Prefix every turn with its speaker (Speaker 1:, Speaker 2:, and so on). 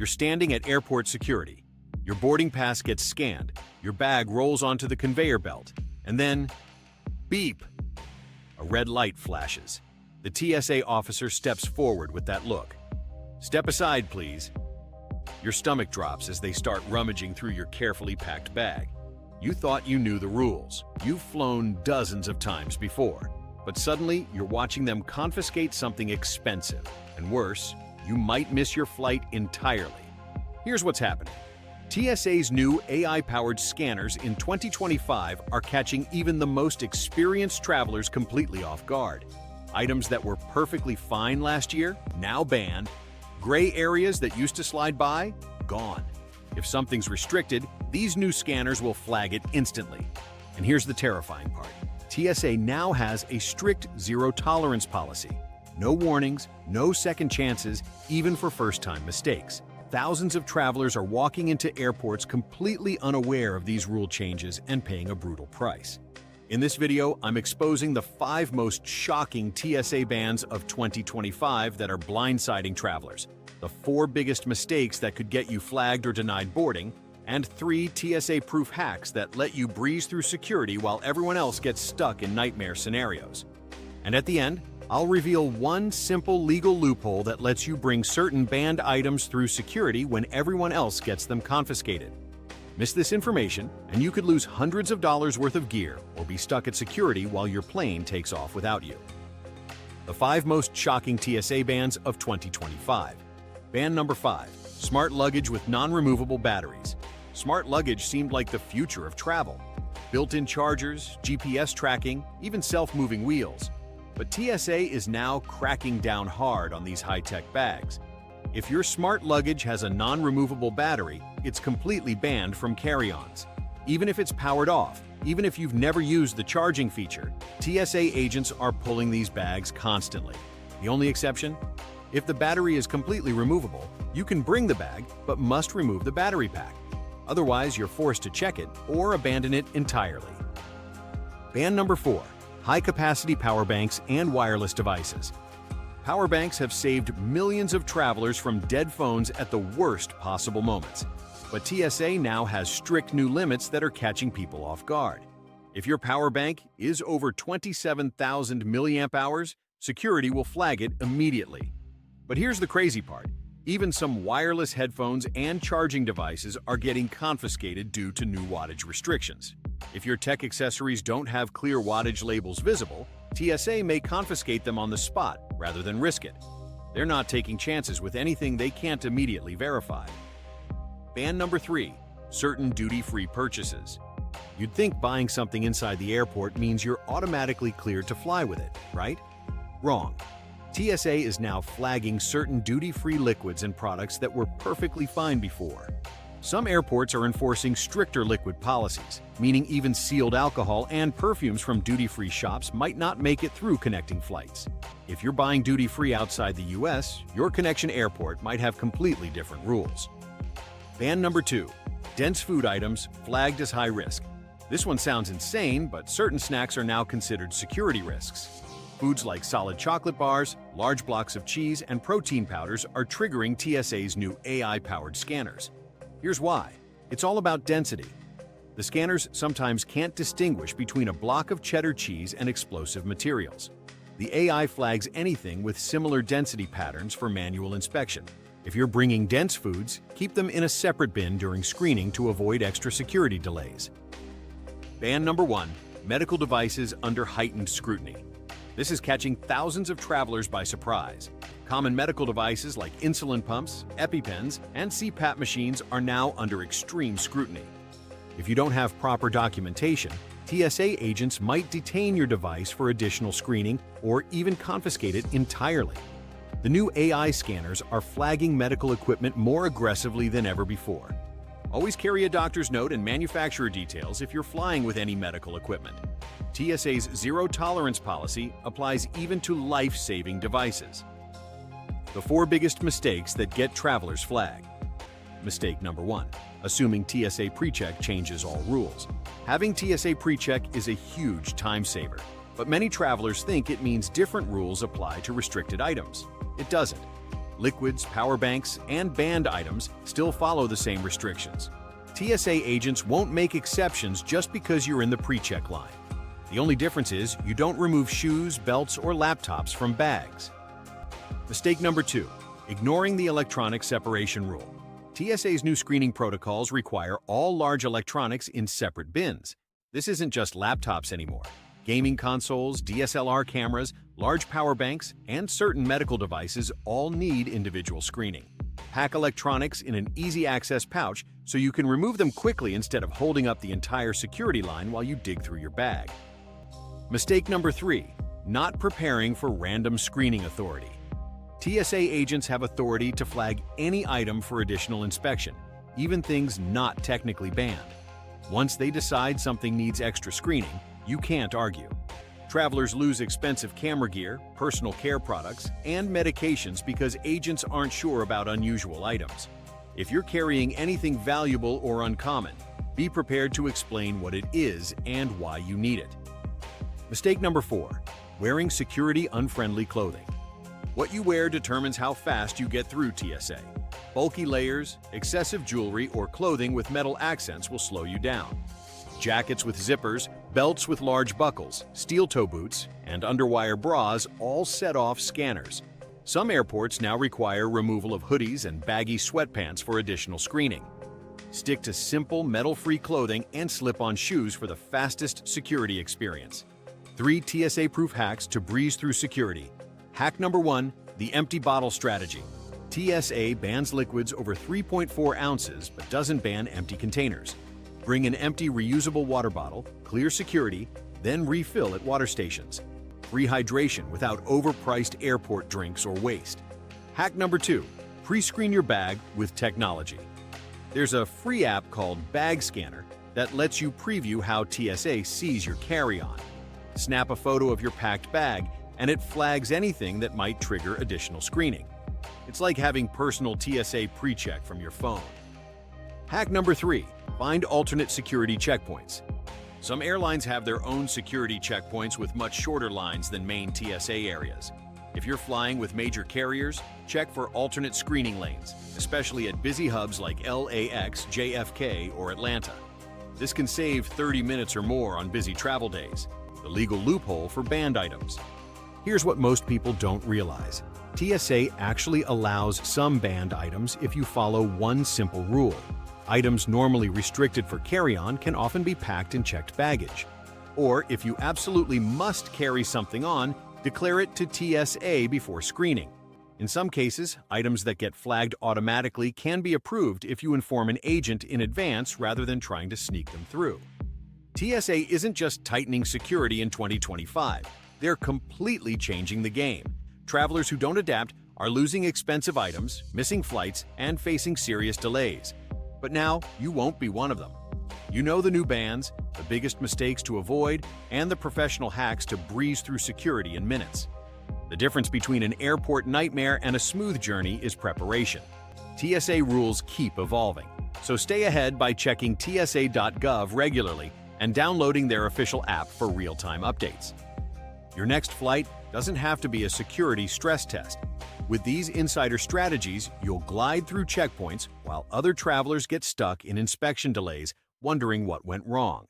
Speaker 1: You're standing at airport security. Your boarding pass gets scanned, your bag rolls onto the conveyor belt, and then, beep! A red light flashes. The TSA officer steps forward with that look. "Step aside, please." Your stomach drops as they start rummaging through your carefully packed bag. You thought you knew the rules. You've flown dozens of times before. But suddenly, you're watching them confiscate something expensive. And worse, you might miss your flight entirely. Here's what's happening. TSA's new AI-powered scanners in 2025 are catching even the most experienced travelers completely off guard. Items that were perfectly fine last year, now banned. Gray areas that used to slide by, gone. If something's restricted, these new scanners will flag it instantly. And here's the terrifying part. TSA now has a strict zero-tolerance policy. No warnings, no second chances, even for first-time mistakes. Thousands of travelers are walking into airports completely unaware of these rule changes and paying a brutal price. In this video, I'm exposing the 5 most shocking TSA bans of 2025 that are blindsiding travelers, the 4 biggest mistakes that could get you flagged or denied boarding, and 3 TSA-proof hacks that let you breeze through security while everyone else gets stuck in nightmare scenarios. And at the end, I'll reveal one simple legal loophole that lets you bring certain banned items through security when everyone else gets them confiscated. Miss this information, and you could lose hundreds of dollars worth of gear or be stuck at security while your plane takes off without you. The 5 most shocking TSA bans of 2025. Ban number 5. Smart luggage with non-removable batteries. Smart luggage seemed like the future of travel. Built-in chargers, GPS tracking, even self-moving wheels. But TSA is now cracking down hard on these high-tech bags. If your smart luggage has a non-removable battery, it's completely banned from carry-ons. Even if it's powered off, even if you've never used the charging feature, TSA agents are pulling these bags constantly. The only exception? If the battery is completely removable, you can bring the bag, but must remove the battery pack. Otherwise, you're forced to check it or abandon it entirely. Ban number 4. High-capacity power banks and wireless devices. Power banks have saved millions of travelers from dead phones at the worst possible moments. But TSA now has strict new limits that are catching people off guard. If your power bank is over 27,000 milliamp hours, security will flag it immediately. But here's the crazy part. Even some wireless headphones and charging devices are getting confiscated due to new wattage restrictions. If your tech accessories don't have clear wattage labels visible, TSA may confiscate them on the spot rather than risk it. They're not taking chances with anything they can't immediately verify. Ban number 3. Certain duty-free purchases. You'd think buying something inside the airport means you're automatically cleared to fly with it, right? Wrong. TSA is now flagging certain duty-free liquids and products that were perfectly fine before. Some airports are enforcing stricter liquid policies, meaning even sealed alcohol and perfumes from duty-free shops might not make it through connecting flights. If you're buying duty-free outside the US, your connection airport might have completely different rules. Ban number 2. Dense food items flagged as high risk. This one sounds insane, but certain snacks are now considered security risks. Foods like solid chocolate bars, large blocks of cheese, and protein powders are triggering TSA's new AI-powered scanners. Here's why. It's all about density. The scanners sometimes can't distinguish between a block of cheddar cheese and explosive materials. The AI flags anything with similar density patterns for manual inspection. If you're bringing dense foods, keep them in a separate bin during screening to avoid extra security delays. Ban number 1. Medical devices under heightened scrutiny. This is catching thousands of travelers by surprise. Common medical devices like insulin pumps, EpiPens, and CPAP machines are now under extreme scrutiny. If you don't have proper documentation, TSA agents might detain your device for additional screening or even confiscate it entirely. The new AI scanners are flagging medical equipment more aggressively than ever before. Always carry a doctor's note and manufacturer details if you're flying with any medical equipment. TSA's zero-tolerance policy applies even to life-saving devices. The 4 biggest mistakes that get travelers flagged. Mistake number 1. Assuming TSA PreCheck changes all rules. Having TSA PreCheck is a huge time saver, but many travelers think it means different rules apply to restricted items. It doesn't. Liquids, power banks, and banned items still follow the same restrictions. TSA agents won't make exceptions just because you're in the pre-check line. The only difference is you don't remove shoes, belts, or laptops from bags. Mistake number 2, ignoring the electronic separation rule. TSA's new screening protocols require all large electronics in separate bins. This isn't just laptops anymore. Gaming consoles, DSLR cameras, large power banks, and certain medical devices all need individual screening. Pack electronics in an easy-access pouch so you can remove them quickly instead of holding up the entire security line while you dig through your bag. Mistake number 3, not preparing for random screening authority. TSA agents have authority to flag any item for additional inspection, even things not technically banned. Once they decide something needs extra screening, you can't argue. Travelers lose expensive camera gear, personal care products, and medications because agents aren't sure about unusual items. If you're carrying anything valuable or uncommon, be prepared to explain what it is and why you need it. Mistake number 4, wearing security-unfriendly clothing. What you wear determines how fast you get through TSA. Bulky layers, excessive jewelry, or clothing with metal accents will slow you down. Jackets with zippers, belts with large buckles, steel-toe boots, and underwire bras all set off scanners. Some airports now require removal of hoodies and baggy sweatpants for additional screening. Stick to simple, metal-free clothing and slip-on shoes for the fastest security experience. 3 TSA-proof hacks to breeze through security. Hack number 1, the empty bottle strategy. TSA bans liquids over 3.4 ounces but doesn't ban empty containers. Bring an empty reusable water bottle, clear security, then refill at water stations. Free hydration without overpriced airport drinks or waste. Hack number 2, pre-screen your bag with technology. There's a free app called Bag Scanner that lets you preview how TSA sees your carry-on. Snap a photo of your packed bag and it flags anything that might trigger additional screening. It's like having personal TSA pre-check from your phone. Hack number 3, find alternate security checkpoints. Some airlines have their own security checkpoints with much shorter lines than main TSA areas. If you're flying with major carriers, check for alternate screening lanes, especially at busy hubs like LAX, JFK, or Atlanta. This can save 30 minutes or more on busy travel days, the legal loophole for banned items. Here's what most people don't realize. TSA actually allows some banned items if you follow one simple rule. Items normally restricted for carry-on can often be packed in checked baggage. Or if you absolutely must carry something on, declare it to TSA before screening. In some cases, items that get flagged automatically can be approved if you inform an agent in advance rather than trying to sneak them through. TSA isn't just tightening security in 2025. They're completely changing the game. Travelers who don't adapt are losing expensive items, missing flights, and facing serious delays. But now, you won't be one of them. You know the new bans, the biggest mistakes to avoid, and the professional hacks to breeze through security in minutes. The difference between an airport nightmare and a smooth journey is preparation. TSA rules keep evolving, so stay ahead by checking tsa.gov regularly and downloading their official app for real-time updates. Your next flight doesn't have to be a security stress test. With these insider strategies, you'll glide through checkpoints while other travelers get stuck in inspection delays, wondering what went wrong.